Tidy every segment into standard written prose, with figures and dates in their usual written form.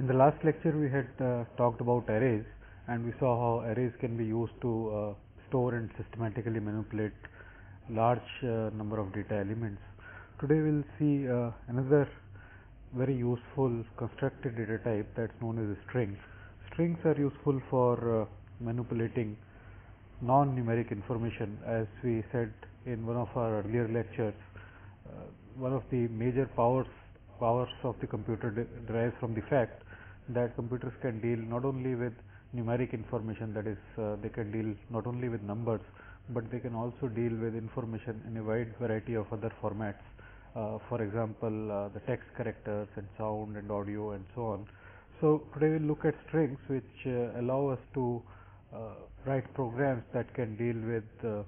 In the last lecture we had talked about arrays, and we saw how arrays can be used to store and systematically manipulate large number of data elements. Today we will see another very useful constructed data type that's known as a string. Strings are useful for manipulating non-numeric information. As we said in one of our earlier lectures, one of the major powers of the computer derives from the fact that computers can deal not only with numeric information, that is they can deal not only with numbers, but they can also deal with information in a wide variety of other formats. For example, the text, characters, and sound and audio and so on. So today we'll look at strings which allow us to write programs that can deal with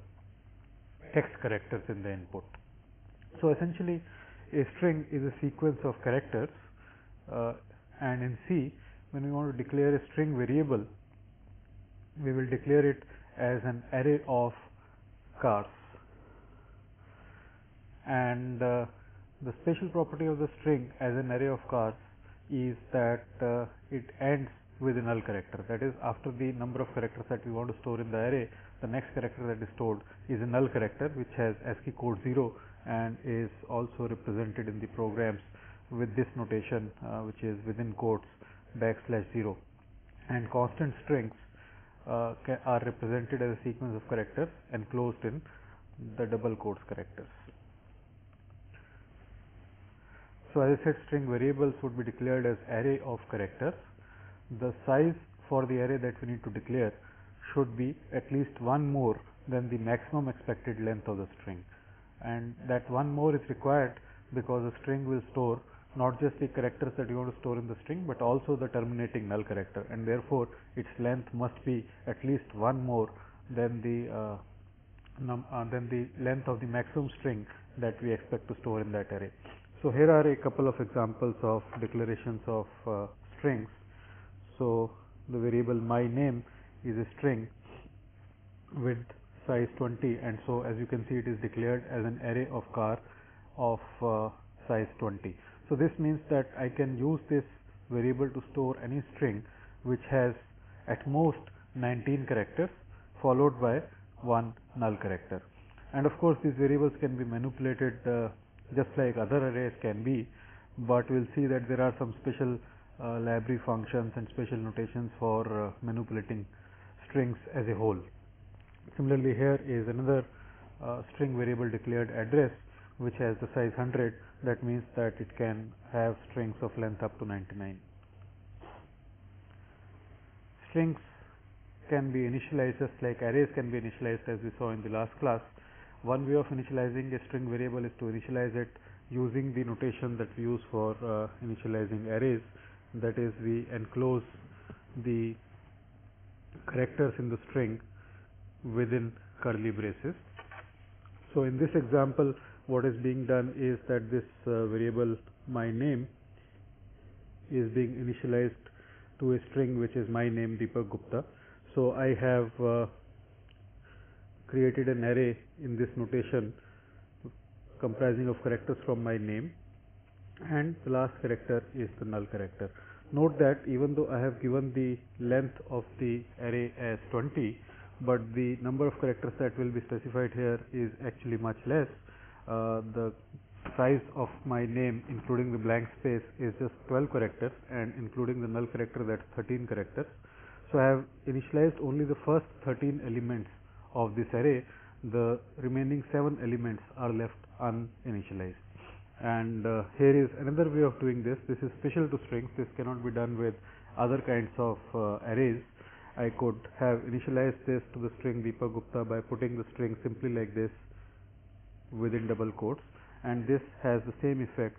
text characters in the input. So essentially a string is a sequence of characters, and in C, when we want to declare a string variable, we will declare it as an array of cars. And the special property of the string as an array of cars is that it ends with a null character. That is, after the number of characters that we want to store in the array, the next character that is stored is a null character which has ASCII code 0 and is also represented in the programs with this notation, which is within quotes \0. And constant strings are represented as a sequence of characters enclosed in the double quotes characters. So as I said, string variables would be declared as array of characters. The size for the array that we need to declare should be at least one more than the maximum expected length of the string, and that one more is required because the string will store not just the characters that you want to store in the string, but also the terminating null character, and therefore its length must be at least one more than the length of the maximum string that we expect to store in that array. So here are a couple of examples of declarations of strings. So the variable my name is a string with size 20, and so as you can see, it is declared as an array of car of size 20. So this means that I can use this variable to store any string which has at most 19 characters followed by one null character. And of course these variables can be manipulated just like other arrays can be, but we'll see that there are some special library functions and special notations for manipulating strings as a whole. Similarly, here is another string variable declared address which has the size 100. That means that it can have strings of length up to 99. Strings can be initialized just like arrays can be initialized, as we saw in the last class. One way of initializing a string variable is to initialize it using the notation that we use for initializing arrays. That is, we enclose the characters in the string within curly braces. So in this example, what is being done is that this variable my name is being initialized to a string which is my name Deepak Gupta. So I have created an array in this notation comprising of characters from my name, and the last character is the null character. Note that even though I have given the length of the array as 20, but the number of characters that will be specified here is actually much less. The size of my name, including the blank space, is just 12 characters, and including the null character, that's 13 characters. So I have initialized only the first 13 elements of this array. The remaining 7 elements are left uninitialized. And here is another way of doing this. This is special to strings. This cannot be done with other kinds of arrays. I could have initialized this to the string Deepak Gupta by putting the string simply like this within double quotes, and this has the same effect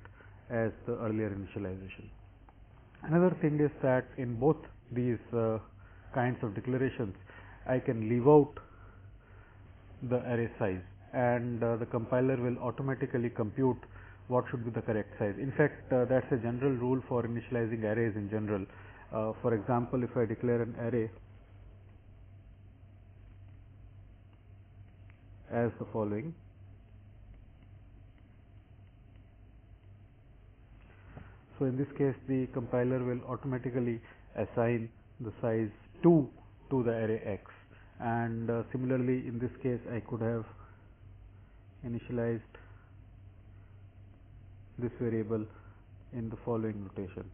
as the earlier initialization. Another thing is that in both these kinds of declarations, I can leave out the array size, and the compiler will automatically compute what should be the correct size. In fact, that's a general rule for initializing arrays in general. For example, if I declare an array as the following. So in this case, the compiler will automatically assign the size 2 to the array X, and similarly in this case I could have initialized this variable in the following notation.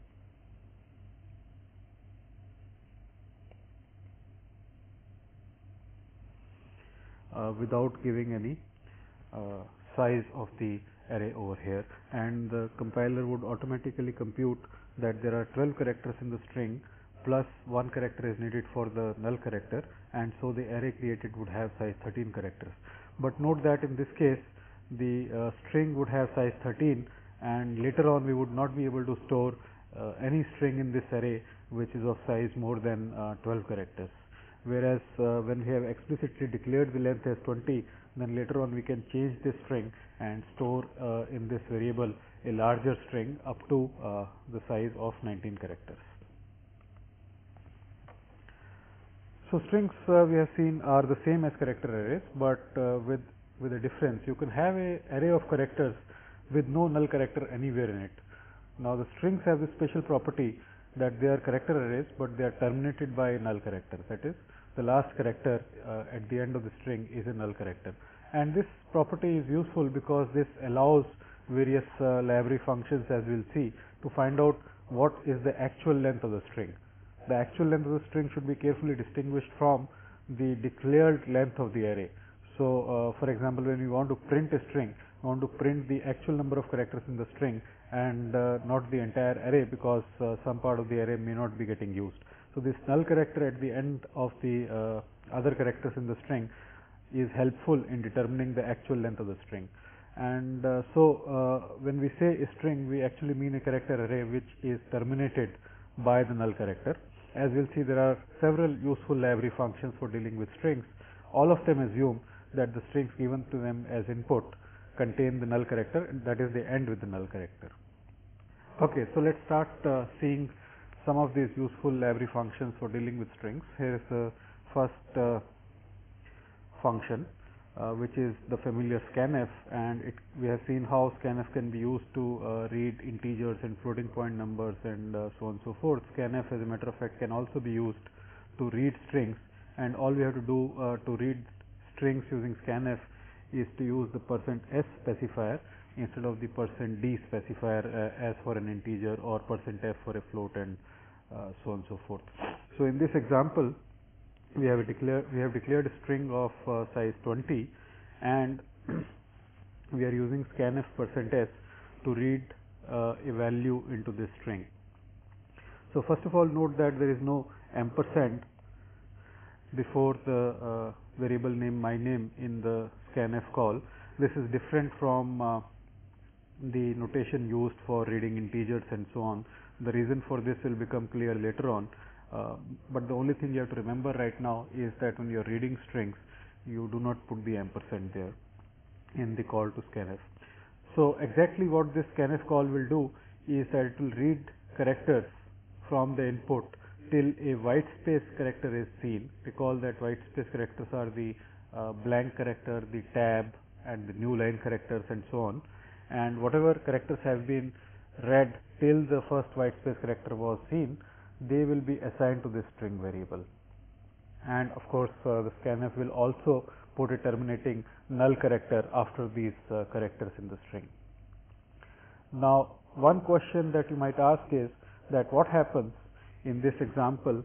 Without giving any size of the array over here, and the compiler would automatically compute that there are 12 characters in the string plus 1 character is needed for the null character, and so the array created would have size 13 characters. But note that in this case the string would have size 13, and later on we would not be able to store any string in this array which is of size more than 12 characters. Whereas when we have explicitly declared the length as 20, then later on we can change this string and store in this variable a larger string up to the size of 19 characters. So strings we have seen are the same as character arrays, but with a difference. You can have a array of characters with no null character anywhere in it. Now the strings have this special property that they are character arrays, but they are terminated by a null character. That is, the last character at the end of the string is a null character, and this property is useful because this allows various library functions, as we will see, to find out what is the actual length of the string. The actual length of the string should be carefully distinguished from the declared length of the array. So for example, when we want to print a string, we want to print the actual number of characters in the string and not the entire array, because some part of the array may not be getting used. So this null character at the end of the other characters in the string is helpful in determining the actual length of the string. And so when we say a string, we actually mean a character array which is terminated by the null character. As we'll see, there are several useful library functions for dealing with strings. All of them assume that the strings given to them as input contain the null character, and that is, they end with the null character. Okay, so let's start seeing some of these useful library functions for dealing with strings. Here is the first function, which is the familiar scanf, and we have seen how scanf can be used to read integers and floating point numbers and so on and so forth. Scanf, as a matter of fact, can also be used to read strings, and all we have to do to read strings using scanf is to use the %s specifier instead of the %d specifier as for an integer, or %f for a float, and so on and so forth. So in this example, we have declared a string of size 20, and we are using scanf %s to read a value into this string. So first of all, note that there is no ampersand before the variable name my name in the scanf call. This is different from the notation used for reading integers and so on. The reason for this will become clear later on, but the only thing you have to remember right now is that when you are reading strings, you do not put the ampersand there in the call to scanf. So exactly what this scanf call will do is that it will read characters from the input till a white space character is seen. Recall that white space characters are the blank character, the tab, and the new line characters, and so on. And whatever characters have been read till the first white space character was seen, they will be assigned to this string variable. And of course, the scanf will also put a terminating null character after these characters in the string. Now, one question that you might ask is that what happens in this example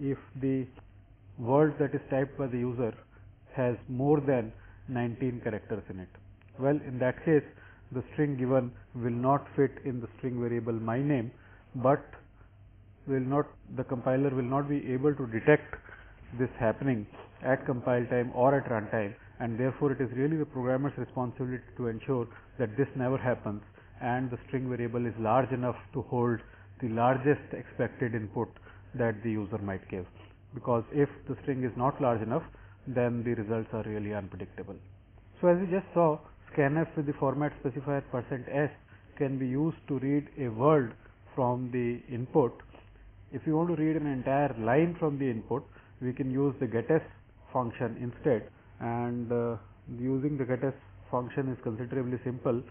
if the word that is typed by the user has more than 19 characters in it? Well, in that case, the string given will not fit in the string variable my name, but the compiler will not be able to detect this happening at compile time or at runtime, and therefore it is really the programmer's responsibility to ensure that this never happens and the string variable is large enough to hold the largest expected input that the user might give, because if the string is not large enough, then the results are really unpredictable. So as we just saw, scanf with the format specifier %s can be used to read a word from the input. If you want to read an entire line from the input, we can use the getS function instead, and using the getS function is considerably simple.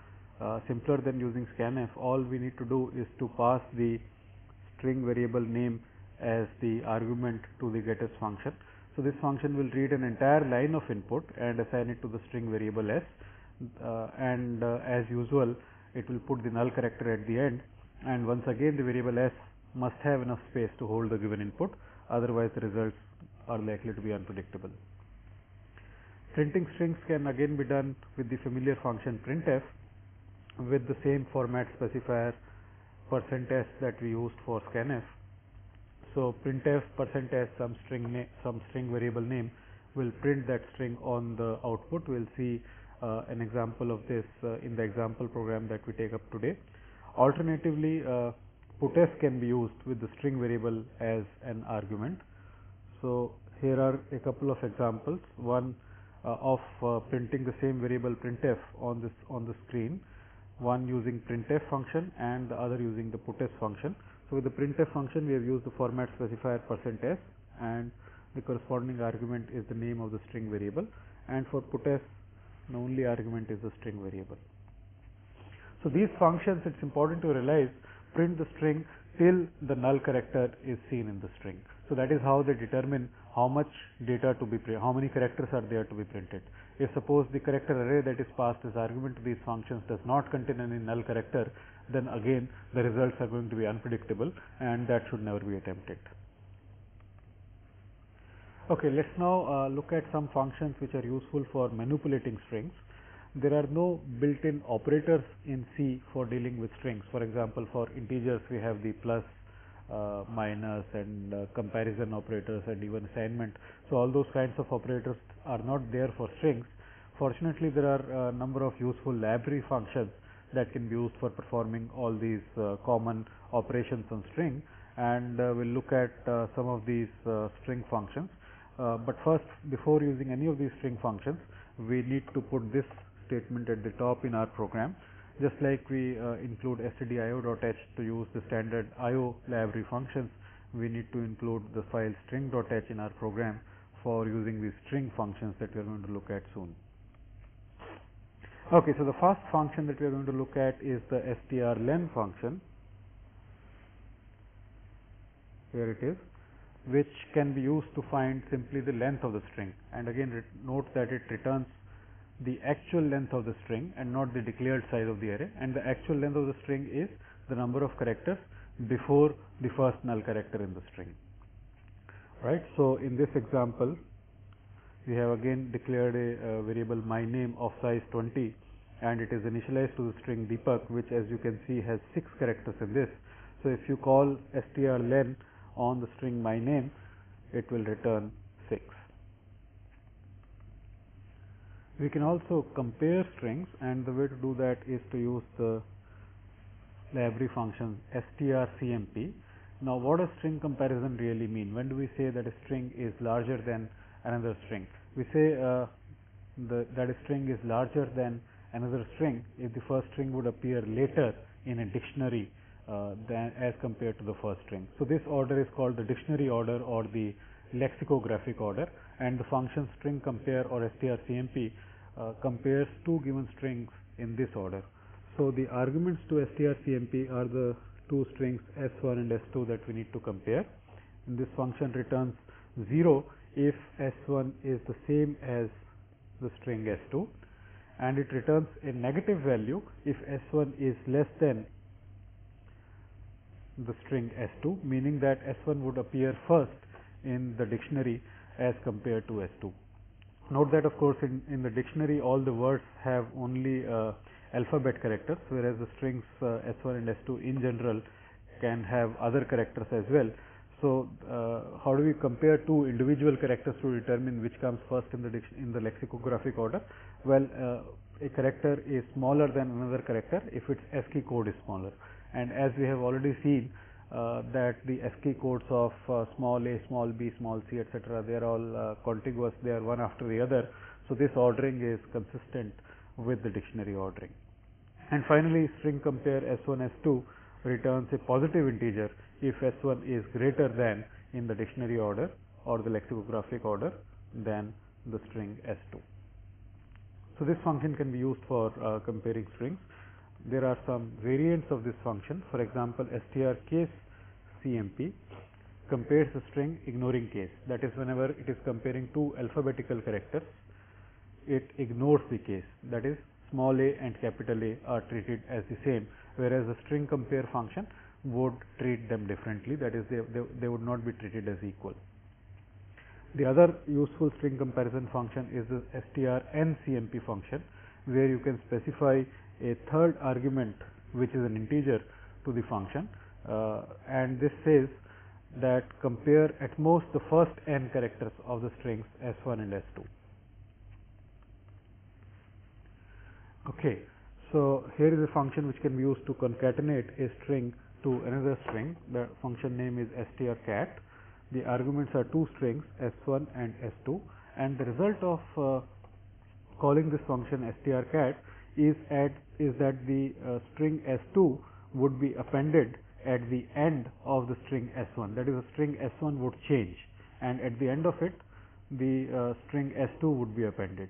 simpler than using scanf. All we need to do is to pass the string variable name as the argument to the getIs function. So this function will read an entire line of input and assign it to the string variable s, and as usual it will put the null character at the end, and once again the variable s must have enough space to hold the given input, otherwise the results are likely to be unpredictable. Printing strings can again be done with the familiar function printf with the same format specifier %s that we used for scanf. So printf %s some string variable name will print that string on the output. We'll see an example of this in the example program that we take up today. Alternatively, puts can be used with the string variable as an argument. So here are a couple of examples. One of printing the same variable printf on the screen. One using printf function and the other using the puts function. So with the printf function we have used the format specifier %s, and the corresponding argument is the name of the string variable, and for puts the only argument is the string variable. So these functions, it's important to realize, print the string till the null character is seen in the string. So that is how they determine how much data to be how many characters are there to be printed. If suppose the character array that is passed as argument to these functions does not contain any null character, then again the results are going to be unpredictable, and that should never be attempted. Okay, let's now look at some functions which are useful for manipulating strings. There are no built-in operators in C for dealing with strings. For example, for integers we have the plus, minus, and comparison operators, and even assignment. So all those kinds of operators are not there for strings. Fortunately, there are a number of useful library functions that can be used for performing all these common operations on string, and we'll look at some of these string functions. But first, before using any of these string functions, we need to put this statement at the top in our program. Just like we include stdio.h to use the standard IO library functions, we need to include the file string.h in our program for using these string functions that we are going to look at soon. Okay, so the first function that we are going to look at is the strlen function. Here it is, which can be used to find simply the length of the string, and again note that it returns the actual length of the string and not the declared size of the array, and the actual length of the string is the number of characters before the first null character in the string. Right, so in this example we have again declared a variable myname of size 20, and it is initialized to the string Deepak, which as you can see has 6 characters in this. So if you call strlen on the string myname, it will return 6. We can also compare strings, and the way to do that is to use the library function strcmp. Now what does string comparison really mean? When do we say that a string is larger than another string? We say that a string is larger than another string if the first string would appear later in a dictionary than as compared to the first string. So this order is called the dictionary order or the lexicographic order, and the function string compare or strcmp compares two given strings in this order. So the arguments to strcmp are the two strings s1 and s2 that we need to compare, and this function returns 0 if s1 is the same as the string s2, and it returns a negative value if s1 is less than the string s2, meaning that s1 would appear first in the dictionary as compared to s2. Note that of course in the dictionary all the words have only alphabet characters, whereas the strings s1 and s2 in general can have other characters as well. So how do we compare two individual characters to determine which comes first in the lexicographic order? Well, a character is smaller than another character if its ASCII code is smaller, and as we have already seen that the ASCII codes of small a, small b, small c, etc., they are all contiguous, they are one after the other. So this ordering is consistent with the dictionary ordering. And finally, string compare s1 s2 returns a positive integer if s1 is greater than in the dictionary order or the lexicographic order than the string s2. So this function can be used for comparing strings. there are some variants of this function. For example, str case cmp compares the string ignoring case. That is, whenever it is comparing two alphabetical characters, it ignores the case. That is, small a and capital A are treated as the same, whereas the string compare function would treat them differently. That is, they would not be treated as equal. The other useful string comparison function is the strncmp function, where you can specify a third argument which is an integer to the function, and this says that compare at most the first n characters of the strings s1 and s2. Okay, so here is a function which can be used to concatenate a string to another string. The function name is strcat. The arguments are two strings s1 and s2, and the result of calling this function strcat is that the string s2 would be appended at the end of the string s1. That is, the string s1 would change, and at the end of it the string s2 would be appended.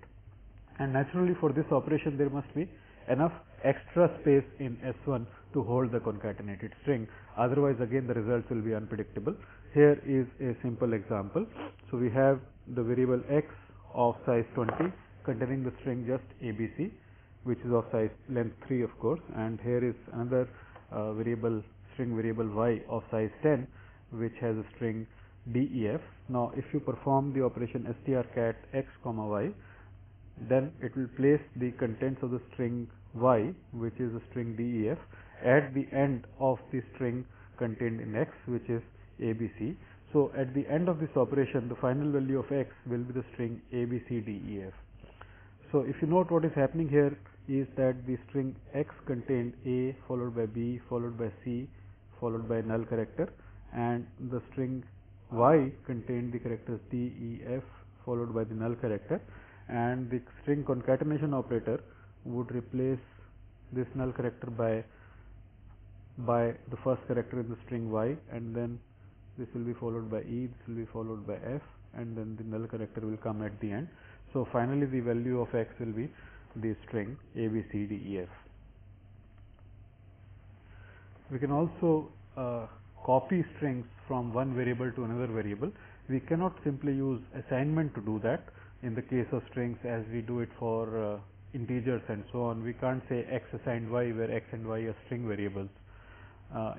And naturally, for this operation there must be enough extra space in s1 to hold the concatenated string, otherwise again the results will be unpredictable. Here is a simple example. So we have the variable x of size 20 containing the string just abc, which is of size length 3 of course, and here is another string variable y of size 10 which has a string def. Now if you perform the operation strcat x comma y, then it will place the contents of the string y, which is the string def, at the end of the string contained in x, which is abc. So at the end of this operation, the final value of x will be the string abcdef. So if you note, what is happening here is that the string x contained a followed by b followed by c followed by null character, and the string y contained the characters d, e, f followed by the null character, and the string concatenation operator would replace this null character by the first character in the string y, and then this will be followed by e, this will be followed by f, and then the null character will come at the end. So finally the value of x will be the string abcdef. We can also copy strings from one variable to another variable. We cannot simply use assignment to do that in the case of strings as we do it for integers and so on. We can't say x assigned y where x and y are string variables.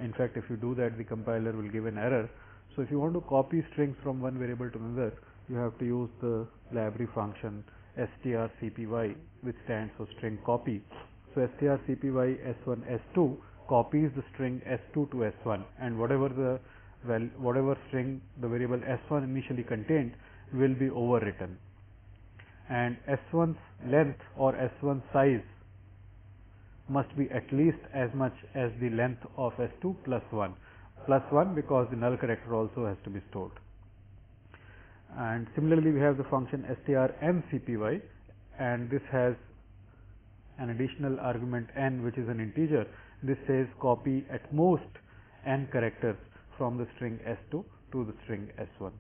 In fact, if you do that, the compiler will give an error. So if you want to copy strings from one variable to another, you have to use the library function strcpy, which stands for string copy. So strcpy s1 s2 copies the string s2 to s1, and whatever string the variable s1 initially contained will be overwritten, and s1's length or s1 size must be at least as much as the length of s2 plus 1 because the null character also has to be stored. And similarly, we have the function strncpy, and this has an additional argument n, which is an integer. This says copy at most n characters from the string s2 to the string s1.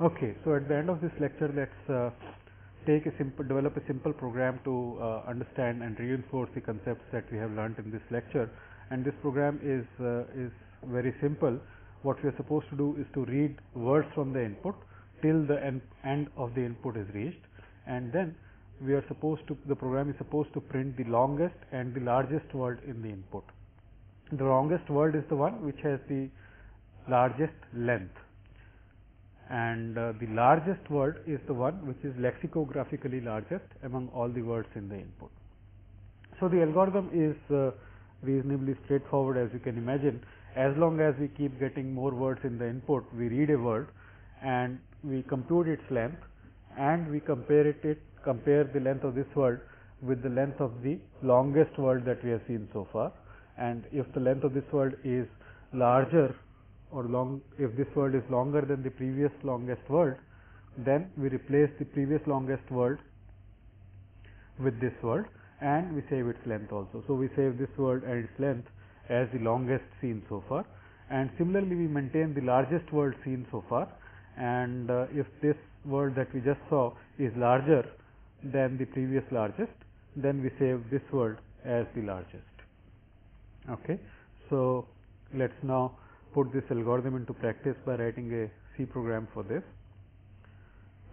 Okay, so at the end of this lecture, let's develop a simple program to understand and reinforce the concepts that we have learnt in this lecture. And this program is very simple. What we are supposed to do is to read words from the input till the end of the input is reached, and then the program is supposed to print the longest and the largest word in the input. The longest word is the one which has the largest length, and the largest word is the one which is lexicographically largest among all the words in the input. So the algorithm is reasonably straightforward, as you can imagine. As long as we keep getting more words in the input, we read a word and we compute its length, and we compare the length of this word with the length of the longest word that we have seen so far. And if the length of this word is larger if this word is longer than the previous longest word, then we replace the previous longest word with this word, and we save its length also. So we save this word and its length as the longest seen so far, and similarly we maintain the largest word seen so far, and if this word that we just saw is larger than the previous largest, then we save this word as the largest. Okay, so let's now put this algorithm into practice by writing a C program for this.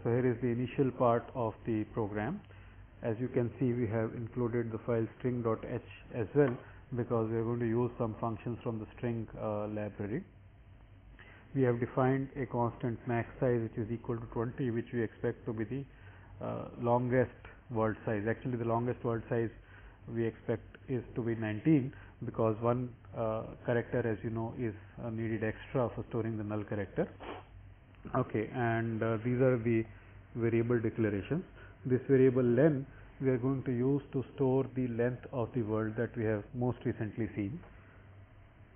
So here is the initial part of the program. As you can see, we have included the file string.h as well, because we are going to use some functions from the string library. We have defined a constant max size which is equal to 20, which we expect to be the longest word size. Actually, the longest word size we expect is to be 19, because one character, as you know, is needed extra for storing the null character. Okay, and these are the variable declarations. This variable len we are going to use to store the length of the word that we have most recently seen.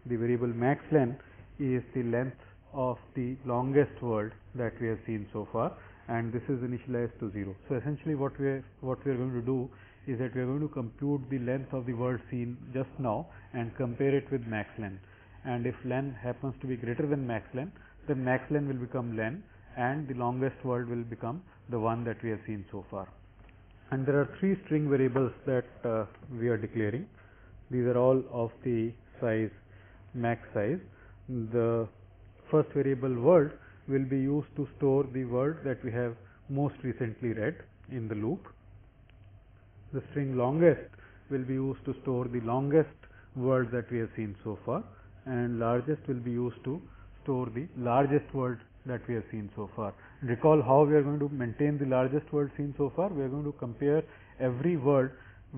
The variable max len is the length of the longest word that we have seen so far, and this is initialized to 0. So essentially what we are going to do is that we are going to compute the length of the word seen just now and compare it with max len. And if len happens to be greater than max len, then max len will become len and the longest word will become the one that we have seen so far. And there are 3 string variables that we are declaring. These are all of the size max size. The first variable word will be used to store the word that we have most recently read in the loop. The string longest will be used to store the longest word that we have seen so far, and largest will be used to store the largest word that we have seen so far. Recall how we are going to maintain the largest word seen so far. We are going to compare every word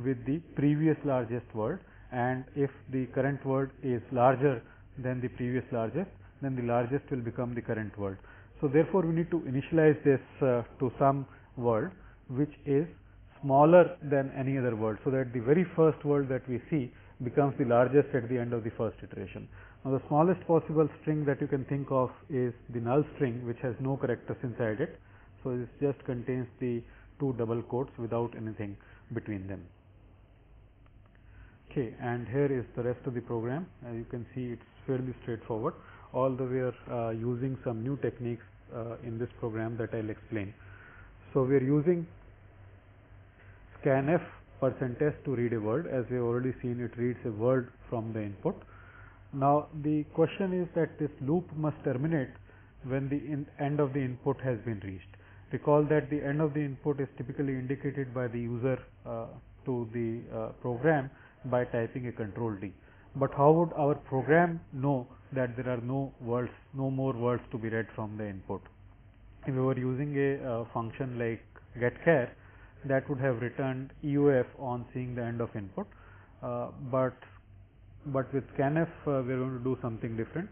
with the previous largest word, and if the current word is larger than the previous largest, then the largest will become the current word. So therefore we need to initialize this to some word which is smaller than any other word, so that the very first word that we see becomes the largest at the end of the first iteration. Now the smallest possible string that you can think of is the null string, which has no characters inside it. So this just contains the 2 double quotes without anything between them. Okay, and here is the rest of the program. As you can see, it's fairly straightforward, although we are using some new techniques in this program that I'll explain. So we are using scanf %s to read a word. As we have already seen, it reads a word from the input. Now the question is that this loop must terminate when the end of the input has been reached. Recall that the end of the input is typically indicated by the user to the program by typing a control D. But how would our program know that there are no more words to be read from the input? If we were using a function like getChar, that would have returned EOF on seeing the end of input, but with scanf we are going to do something different.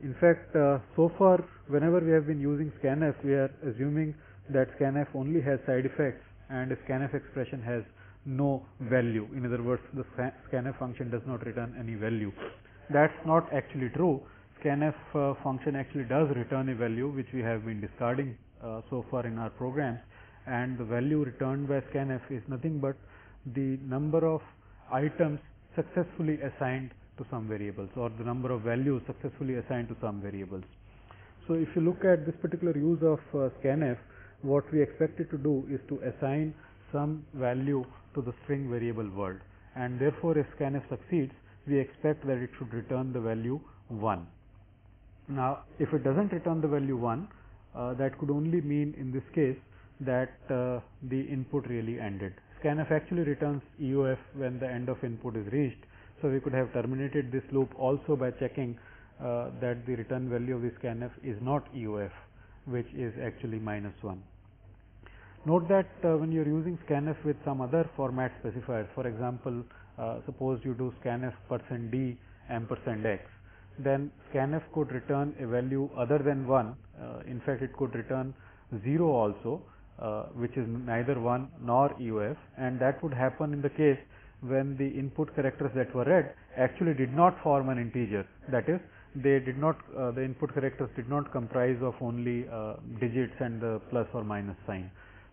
In fact, so far whenever we have been using scanf, we are assuming that scanf only has side effects and a scanf expression has no value. In other words, the scanf function does not return any value. That's not actually true. Scanf function actually does return a value, which we have been discarding so far in our programs, and the value returned by scanf is nothing but the number of items successfully assigned to some variables, or the number of values successfully assigned to some variables. So if you look at this particular use of scanf, what we expect it to do is to assign some value to the string variable word, and therefore if scanf succeeds, we expect that it should return the value 1. Now if it doesn't return the value 1, that could only mean in this case that the input really ended. Scanf actually returns EOF when the end of input is reached, so we could have terminated this loop also by checking that the return value of the scanf is not EOF, which is actually -1. Note that when you are using scanf with some other format specifiers, for example, suppose you do scanf %d %x, then scanf could return a value other than 1. In fact, it could return 0 also, which is neither 1 nor EOF, and that would happen in the case when the input characters that were read actually did not form an integer. That is, they did not the input characters did not comprise of only digits and the plus or minus sign.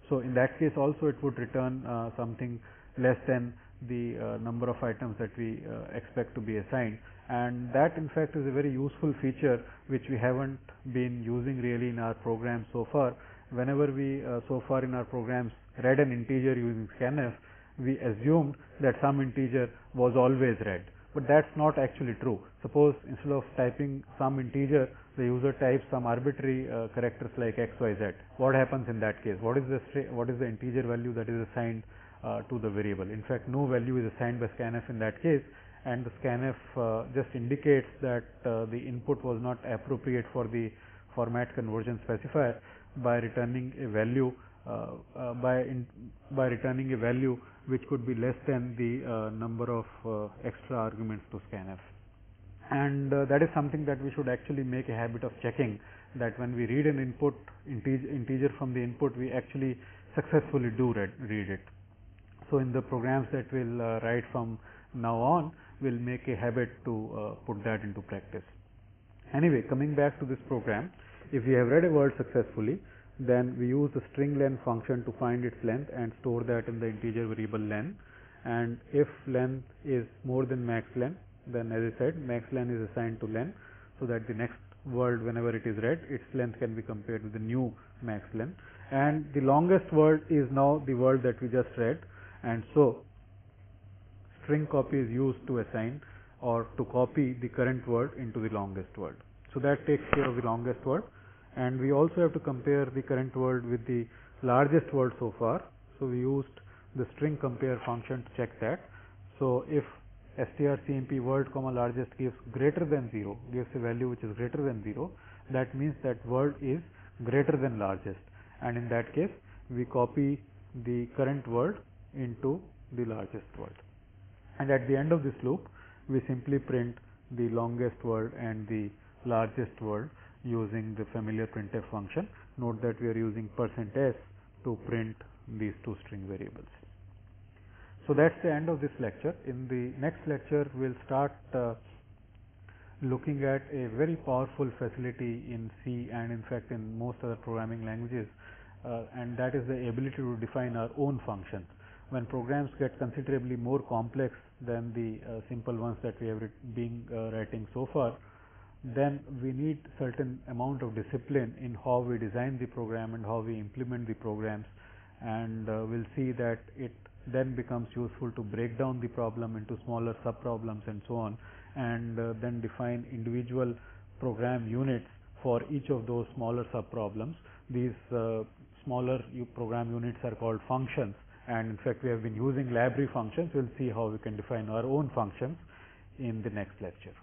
So in that case also it would return something less than the number of items that we expect to be assigned, and that in fact is a very useful feature which we haven't been using really in our program so far. Whenever we so far in our programs read an integer using scanf, we assumed that some integer was always read. But that's not actually true. Suppose instead of typing some integer, the user types some arbitrary characters like x, y, z. What happens in that case? What is the integer value that is assigned to the variable? In fact, no value is assigned by scanf in that case, and the scanf just indicates that the input was not appropriate for the format conversion specifier by returning a value by returning a value which could be less than the number of extra arguments to scanf. And that is something that we should actually make a habit of checking, that when we read an input integer from the input, we actually successfully do read it. So in the programs that we'll write from now on, we'll make a habit to put that into practice. Anyway, coming back to this program, if we have read a word successfully, then we use the string len function to find its length and store that in the integer variable len. And if length is more than max len, then as I said, max len is assigned to len, so that the next word, whenever it is read, its length can be compared with the new max len. And the longest word is now the word that we just read, and so string copy is used to assign or to copy the current word into the longest word. So that takes care of the longest word. And we also have to compare the current word with the largest word so far. So we used the string compare function to check that. So if strcmp word comma largest gives greater than 0, gives a value which is greater than 0, that means that word is greater than largest, and in that case we copy the current word into the largest word. And at the end of this loop, we simply print the longest word and the largest word using the familiar printf function. Note that we are using %s to print these two string variables. So that's the end of this lecture. In the next lecture, we'll start looking at a very powerful facility in C and in fact in most other programming languages, and that is the ability to define our own functions. When programs get considerably more complex than the simple ones that we have been writing so far, then we need certain amount of discipline in how we design the program and how we implement the programs, and we'll see that it then becomes useful to break down the problem into smaller sub-problems and so on, and then define individual program units for each of those smaller sub-problems. These smaller program units are called functions, and in fact we have been using library functions. We'll see how we can define our own functions in the next lecture.